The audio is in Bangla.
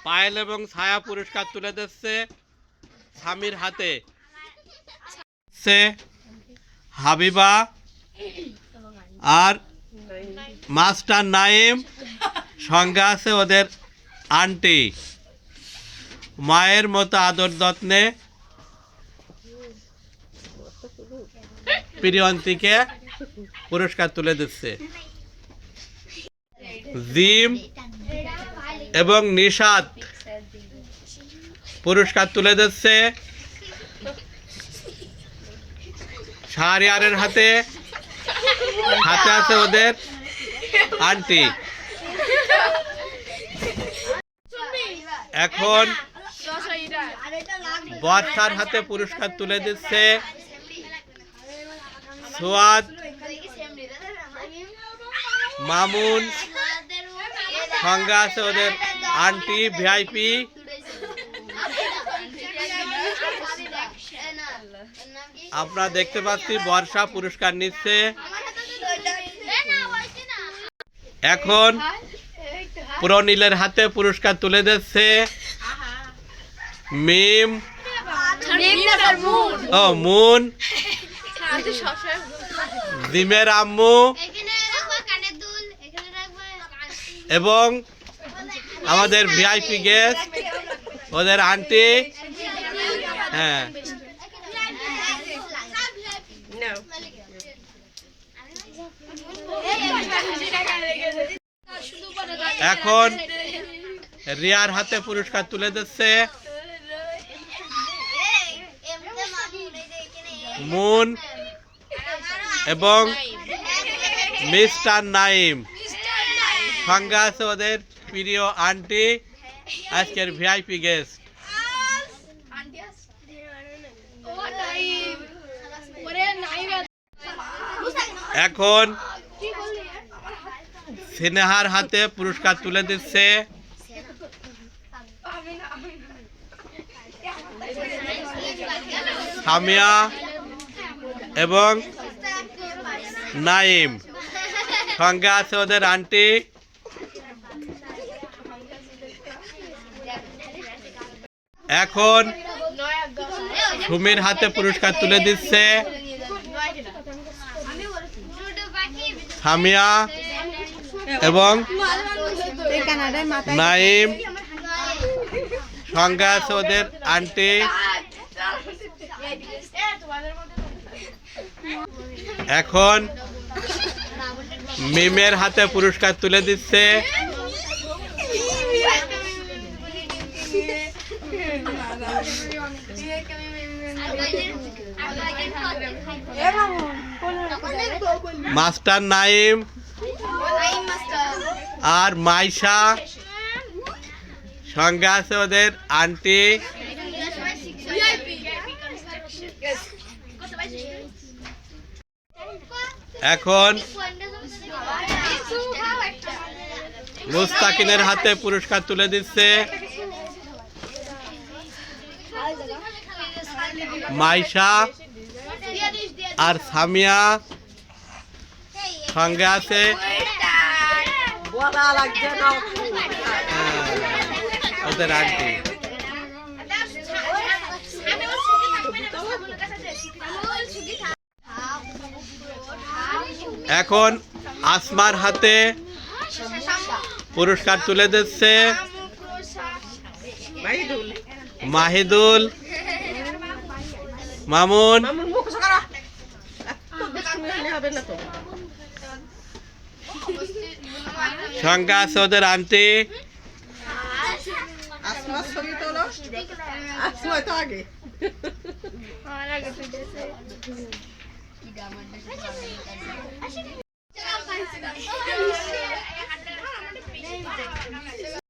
পায়েল এবং ছায়া পুরস্কার তুলে দিচ্ছে স্বামীর হাতে। হাবিবা আর মাস্টার নাইম, সঙ্গে আছে ওদের আন্টি। মায়ের মতো আদর যত্নে প্রিয়ন্তীকে পুরস্কার তুলে দিচ্ছে। জিম এবং নিশাত পুরস্কার তুলে দিচ্ছে শাহরিয়ারের হাতে। হাতে আছে ওদের আন্টি। এখন বর্ষার হাতে পুরস্কার তুলে দিচ্ছে সোয়াদ, মামুন, সঙ্গে আছে ওদের আন্টি ভিআইপি। আপনারা দেখতে পাচ্ছি বর্ষা পুরস্কার নিচ্ছে। এখন প্রনীলের হাতে পুরস্কার তুলে দিচ্ছে মিম ও মুন, জিমের আম্মু এবং আমাদের ভিআইপি গেস্ট ওদের আন্টি। হ্যাঁ, এখন রিয়ার হাতে পুরস্কার তুলে দিচ্ছে মুন এবং মিস্টার নাইম, সঙ্গে আছে ওদের প্রিয় আন্টি, আজকের ভিআইপি গেস্ট। এখন স্নেহার হাতে পুরস্কার তুলে দিচ্ছে সামিয়া এবং নাইম, সঙ্গে আছে ওদের আন্টি। এখন সুমির হাতে পুরস্কার তুলে দিচ্ছে সামিয়া এবং নাইম, সঙ্গে আছে ওদের আন্টি। এখন মিমের হাতে পুরস্কার তুলে দিচ্ছে মাস্টার নাইম আর মাইশা, সঙ্গে আছে ওদের আন্টি। এখন মুস্তাকিনের হাতে পুরস্কার তুলে দিচ্ছে মাইশা আর সামিয়া, সঙ্গে আছে ওদের আন্টি। এখন আসমার হাতে পুরস্কার তুলে দিচ্ছে মাহিদুল, মামুন, সঙ্গে আছে ওদের আন্টি। আগে